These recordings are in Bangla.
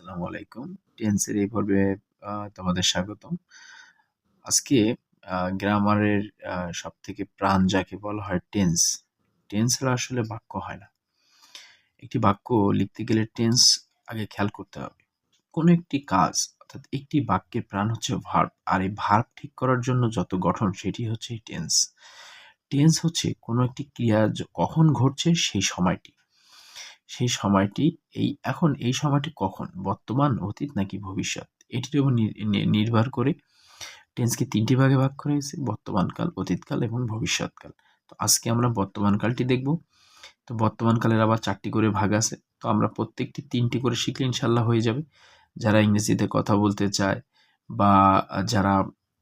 আসসালামু আলাইকুম। টেন্সের এই পর্বে তোমাদের স্বাগতম। আজকে গ্রামারের সবথেকে প্রাণ যাকে বলা হয় টেন্স। টেন্স ছাড়া আসলে বাক্য হয় না। একটি বাক্য লিখতে গেলে টেন্স আগে খেয়াল করতে হবে। কোনো একটি কাজ অর্থাৎ একটি বাক্যের প্রাণ হচ্ছে ভার্ব, আর এই ভার্ব ঠিক করার জন্য যত গঠন সেটি হচ্ছে টেন্স। টেন্স হচ্ছে কোনো একটি ক্রিয়া কখন ঘটছে সেই সময়টি। সেই সময়টি এখন এই সময়টি কখন? বর্তমান, অতীত নাকি ভবিষ্যৎ? এটির উপর নির্ভর করে টেন্সকে ৩ টি ভাগে ভাগ করা হয়েছে: বর্তমানকাল, অতীতকাল এবং ভবিষ্যৎকাল। তো আজকে আমরা বর্তমানকালটি দেখব। তো বর্তমানকালের আবার ৪ টি করে ভাগ আছে। তো আমরা প্রত্যেকটি ৩ টি করে শিখলে ইনশাআল্লাহ হয়ে যাবে। যারা ইংরেজিতে কথা বলতে চায় বা যারা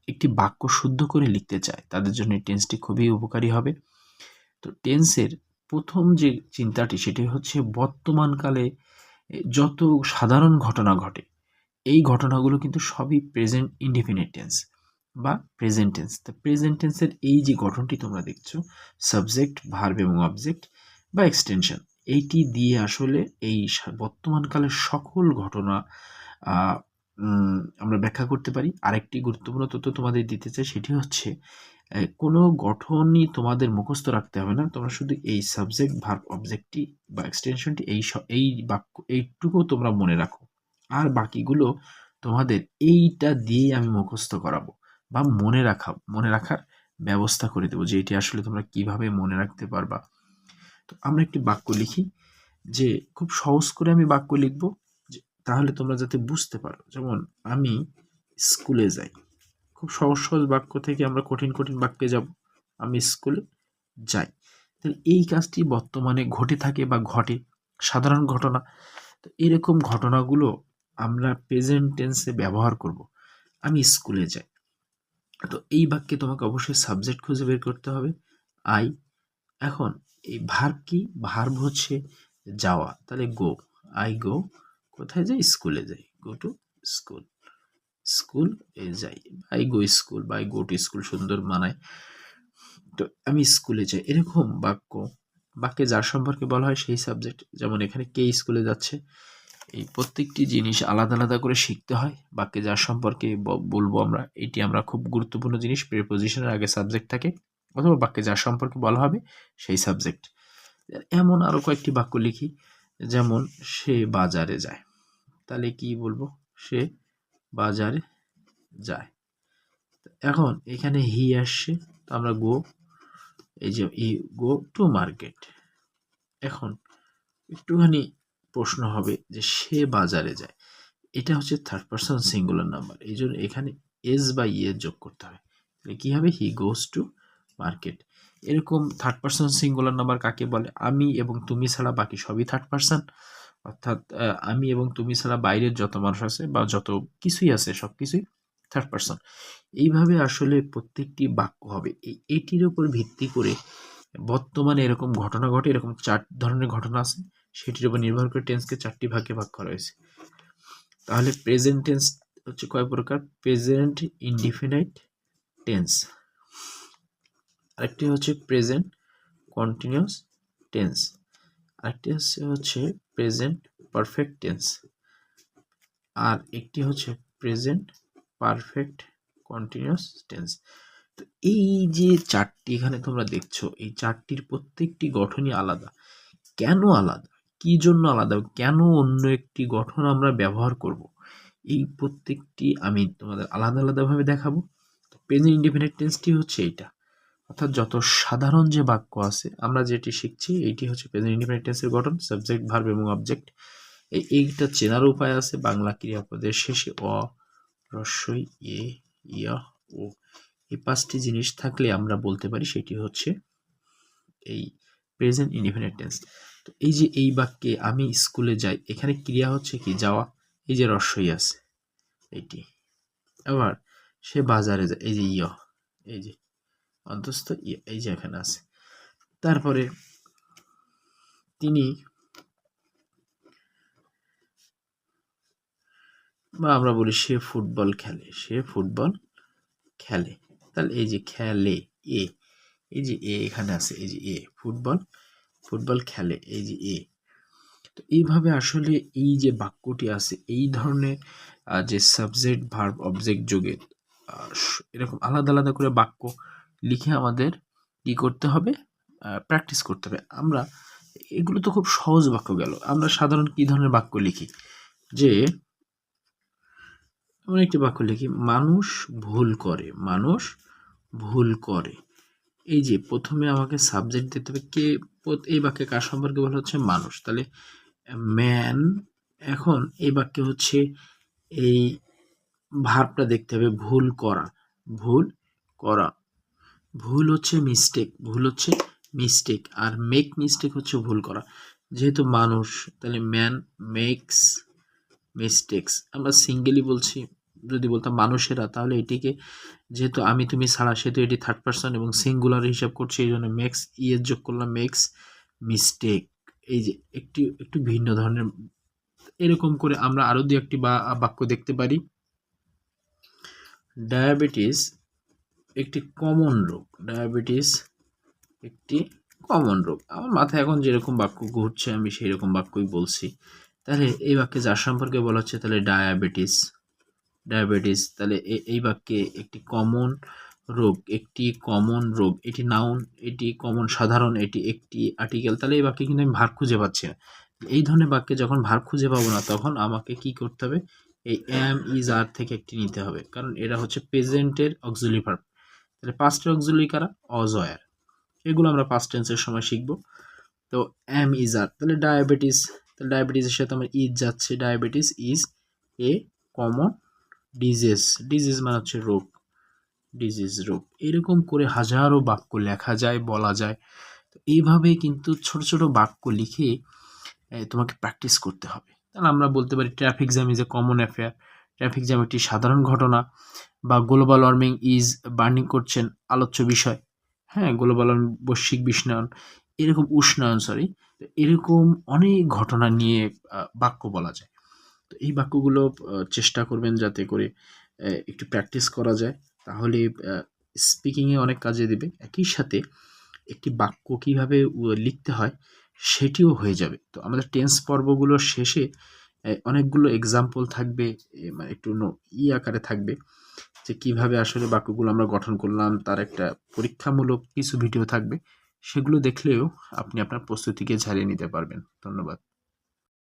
একটি বাক্য শুদ্ধ করে লিখতে চায় তাদের জন্য এই টেন্সটি খুবই উপকারী হবে। তো টেন্সের প্রথম যে চিন্তাটি সেটি হচ্ছে বর্তমানকালে যত সাধারণ ঘটনা ঘটে এই ঘটনাগুলো কিন্তু সবই প্রেজেন্ট ইনডিফিনিট টেন্স বা প্রেজেন্ট টেন্স। তো প্রেজেন্ট টেন্সের এই যে গঠনটি তোমরা দেখছো, সাবজেক্ট, ভার্ব এবং অবজেক্ট বা এক্সটেনশন, এইটি দিয়ে আসলে এই বর্তমানকালের সকল ঘটনা আমরা ব্যাখ্যা করতে পারি। আরেকটি গুরুত্বপূর্ণ তথ্য তোমাদের দিতে চাই, সেটি হচ্ছে কোনো গঠনই তোমাদের মুখস্থ রাখতে হবে না। তোমরা শুধু এই সাবজেক্ট, ভার্ব, অবজেক্টটি বা এক্সটেনশনটি এই বাক্য এইটুকু তোমরা মনে রাখো, আর বাকিগুলো তোমাদের এইটা দিয়েই আমি মুখস্থ করাবো বা মনে রাখার ব্যবস্থা করে দেবো, যে এটি আসলে তোমরা কিভাবে মনে রাখতে পারবা। তো আমরা একটি বাক্য লিখি, যে খুব সহজ করে আমি বাক্য লিখবো, তাহলে তোমরা যাতে বুঝতে পারো। যেমন আমি স্কুলে যাই, খুব সহজ সহজ বাক্য থেকে আমরা কঠিন কঠিন বাক্যে যাব। আমি স্কুলে যাই, তাহলে এই কাজটি বর্তমানে ঘটে থাকে বা ঘটে, সাধারণ ঘটনা। তো এরকম ঘটনাগুলো আমরা প্রেজেন্ট টেন্সে ব্যবহার করব। আমি স্কুলে যাই। তো এই বাক্যে তোমাকে অবশ্যই সাবজেক্ট খুঁজে বের করতে হবে, আই। এখন এই ভার্ব কি? ভার্ব হচ্ছে যাওয়া, তাহলে গো। আই গো, কোথায় যাই? স্কুলে যাই। গো টু স্কুল, স্কুল এ যাই। আই গো স্কুল বা আই গো টু স্কুল সুন্দর মানায়। তো আমি স্কুলে যাই, এরকম বাক্যে যার সম্পর্কে বলা হয় সেই সাবজেক্ট। যেমন এখানে কে স্কুলে যাচ্ছে, এই প্রত্যেকটি জিনিস আলাদা আলাদা করে শিখতে হয়। বাক্যে যার সম্পর্কে বলবো আমরা, এটি আমরা খুব গুরুত্বপূর্ণ জিনিস। প্রিপোজিশনের আগে সাবজেক্ট থাকে, অথবা বাক্যে যার সম্পর্কে বলা হবে সেই সাবজেক্ট। এমন আরো কয়েকটি বাক্য লিখি, যেমন সে বাজারে যায়, তাহলে কি বলবো? সে বাজারে যায়। এখন এখানে হি আসছে, তো আমরা গো, এই যে গো টু মার্কেট। এখন একটুখানি প্রশ্ন হবে যে সে বাজারে যায়, এটা হচ্ছে থার্ড পারসন সিঙ্গুলার নাম্বার, এই জন্য এখানে এস বা ইয়ে যোগ করতে হবে। তাহলে কি হবে? হি গোস টু মার্কেট। এরকম থার্ড পারসন সিঙ্গুলার নাম্বার কাকে বলে? আমি এবং তুমি ছাড়া বাকি সবই থার্ড পারসন, অর্থাৎ আমি এবং তুমি ছাড়া বাইরের যত মানুষ আছে বা যত কিছুই আছে সবকিছুই থার্ড পারসন। এইভাবে আসলে প্রত্যেকটি বাক্য হবে। এটির উপর ভিত্তি করে বর্তমানে এরকম ঘটনা ঘটে, এরকম 4 ধরনের ঘটনা আছে, সেটির উপর নির্ভর করে টেন্সকে 4টি ভাগে ভাগ করা হয়েছে। তাহলে প্রেজেন্ট টেন্স হচ্ছে কয় প্রকার? প্রেজেন্ট ইনডিফিনাইট টেন্স, আরেকটি হচ্ছে প্রেজেন্ট কন্টিনিউয়াস টেন্স, আরেকটি হচ্ছে প্রেজেন্ট পারফেক্ট টেন্স, আর একটি হচ্ছে প্রেজেন্ট পারফেক্ট কন্টিনিউয়াস টেন্স। তো এই যে 4টি এখানে তোমরা দেখছো, এই 4টির প্রত্যেকটি গঠনই আলাদা। কেন আলাদা? কি জন্য আলাদা? কেন অন্য একটি গঠন আমরা ব্যবহার করব? এই প্রত্যেকটি আমি তোমাদের আলাদা আলাদাভাবে দেখাবো। প্রেজেন্ট ইনডিফিনিট টেন্সটি হচ্ছে এইটা, অর্থাৎ যত সাধারণ যে বাক্য আছে আমরা যেটি শিখছি, এইটি হচ্ছে প্রেজেন্ট ইনডিফিনিট টেন্সের গঠন, সাবজেক্ট, ভার্ব এবং অবজেক্ট। এইটা চেনার উপায় আছে। বাংলা ক্রিয়াপদের শেষে অ, রস্বই, এ, ইয়া, ও, এই 5টি জিনিস থাকলে আমরা বলতে পারি সেটি হচ্ছে এই প্রেজেন্ট ইনডিফিনিট টেন্স। তো এই যে এই বাক্যে আমি স্কুলে যাই, এখানে ক্রিয়া হচ্ছে কি? যাওয়া, এই যে রস্বই আছে এইটি। আবার সে বাজারে যায়, এই যে ইয়, এই যে অন্তস্থ ইয়, এই যে এখানে আছে। তারপরে তিনি, বা আমরা বলি সে ফুটবল খেলে, সে ফুটবল খেলে। তাহলে এই যে খেলে, এ, এই যে এ এখানে আছে, এই যে এ, ফুটবল, ফুটবল খেলে, এই যে এ। তো এইভাবে আসলে এই যে বাক্যটি আছে এই ধরনের যে সাবজেক্ট ভার্ব অবজেক্ট যোগে এরকম আলাদা আলাদা করে বাক্য লিখে আমাদের কি করতে হবে, প্র্যাকটিস করতে হবে। আমরা এগুলো তো খুব সহজ বাক্য গেল। আমরা সাধারণ কি ধরনের বাক্য লিখি, যে এমন একটি বাক্য লিখি, মানুষ ভুল করে, মানুষ ভুল করে। এই যে প্রথমে আমাকে সাবজেক্ট দিতে হবে, কে এই বাক্যে কার সম্পর্কে বলা হচ্ছে, মানুষ। তাহলে ম্যান, এখন এই বাক্যে হচ্ছে এই ভার্বটা দেখতে হবে, ভুল করা, ভুল করা, ভুল হচ্ছে মিস্টেক, ভুল হচ্ছে মিস্টেক, আর মেক মিস্টেক হচ্ছে ভুল করা। যেহেতু মানুষ, তাহলে ম্যান মেক্স মিস্টেক্স। আমরা সিঙ্গেলি বলছি, যদি বলতাম মানুষেরা, তাহলে এটিকে যেহেতু আমি তুমি ছাড়া, সেহেতু এটি থার্ড পারসন এবং সিঙ্গুলার হিসাব করছি, এই জন্য মেক্স এর যোগ করলাম, মেক্স মিস্টেক। এই যে একটু ভিন্ন ধরনের। এরকম করে আমরা আরো দু একটি বাক্য দেখতে পারি। ডায়াবেটিস একটি কমন রোগ, ডায়াবেটিস একটি কমন রোগ। আমার মাথায় এখন যেরকম বাক্য ঘুরছে আমি সেই রকম বাক্যই বলছি। তাহলে এই বাক্যে যার সম্পর্কে বলা হচ্ছে, তাহলে ডায়াবেটিস, ডায়াবেটিস, তাহলে এই বাক্যে একটি কমন রোগ, একটি কমন রোগ, এটি নাউন, এটি কমন সাধারণ, এটি একটি আর্টিকেল। তাহলে এই বাক্যে কিন্তু আমি ভার্ব খুঁজে পাচ্ছি না। এই ধরনের বাক্যে যখন ভার্ব খুঁজে পাবো না, তখন আমাকে কি করতে হবে, এই এম ইজ আর থেকে একটি নিতে হবে, কারণ এরা হচ্ছে প্রেজেন্টের অক্সিলারি ভার্ব। তাহলে পাস্টের অক্সিলারি কারা, অজ, ওয়্যার, এগুলো আমরা পাস্ট টেন্সের সময় শিখব। তো এম ইজ আর, তাহলে ডায়াবেটিস, তাহলে ডায়াবেটিসের সাথে আমার ইজ যাচ্ছে, diabetes is a common disease, disease মানে হচ্ছে রোগ, ডিজিজ রোগ। এরকম করে হাজারো বাক্য লেখা যায়, বলা যায়। তো এইভাবেই কিন্তু ছোট ছোট বাক্য লিখে তোমাকে প্র্যাকটিস করতে হবে। তাহলে আমরা বলতে পারি traffic jam is a common affair, traffic jam একটি সাধারণ ঘটনা, বা গ্লোবাল ওয়ার্মিং ইজ বার্নিং করছেন আলোচ্য বিষয়। হ্যাঁ, গ্লোবাল বৈশ্বিক উষ্ণায়ন, এরকম উষ্ণায়ন, সরি, এরকম অনেক ঘটনা নিয়ে বাক্য বলা যায়। তো এই বাক্যগুলো চেষ্টা করবেন যাতে করে একটু প্র্যাকটিস করা যায়, তাহলে স্পিকিংয়ে অনেক কাজে দেবে। একই সাথে একটি বাক্য কিভাবে লিখতে হয় সেটিও হয়ে যাবে। তো আমাদের টেন্স পর্বগুলোর শেষে অনেকগুলো এক্সাম্পল থাকবে, মানে একটু আকারে থাকবে, যে কিভাবে আসলে বাক্যগুলো আমরা গঠন করলাম, তার একটা পরীক্ষামূলক কিছু ভিডিও থাকবে। সেগুলো দেখলেও আপনি আপনার প্রস্তুতিকে ঝালিয়ে নিতে পারবেন। ধন্যবাদ।